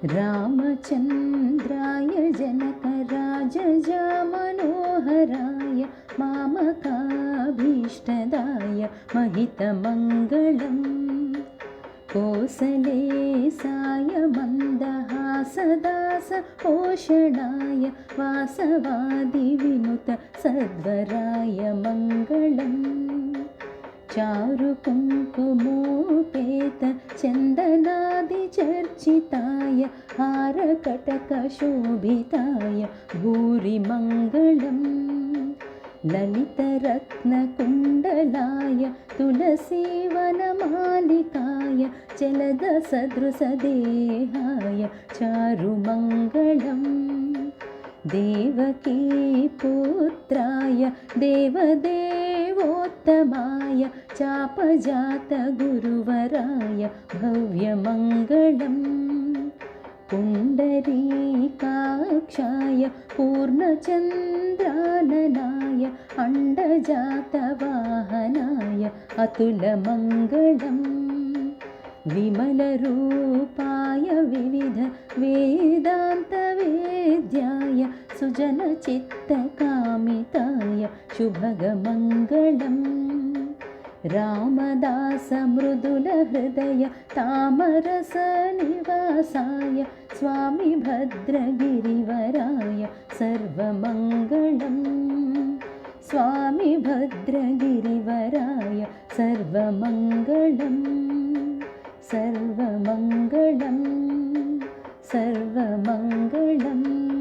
रामचन्द्राय जनकराजजामनोहराय मामकाभीष्टदाय महितमङ्गलम् कोसलेशाय मन्दहासदासपोषणाय वासवादिविनुत सद्वराय मङ्गलम् चारुकुङ्कुमोपेत चन्दनादिचर्चिताय हारकटकशोभिताय भूरि मङ्गलम् ललितरत्नकुण्डलाय तुलसीवनमालिकाय चलदसदृशदेहाय चारुमङ्गलम् देवकीपुत्राय देवदेवोत्तमाय चापजातगुरुवराय भव्यमङ्गलम् पुण्डरीकाक्षाय पूर्णचन्द्राननाय अण्डजातवाहनाय अतुलमङ्गलम् विमलरूपाय विविधवेदान्तवेद्याय सुजनचित्तकामिताय शुभगमङ्गलम् रामदासमृदुलहृदय तामरसनिवासाय स्वामी भद्रगिरिवराय सर्वमङ्गलम् स्वामी भद्रगिरिवराय सर्वमङ्गलम् सर्वमङ्गलम् सर्वमङ्गलम्।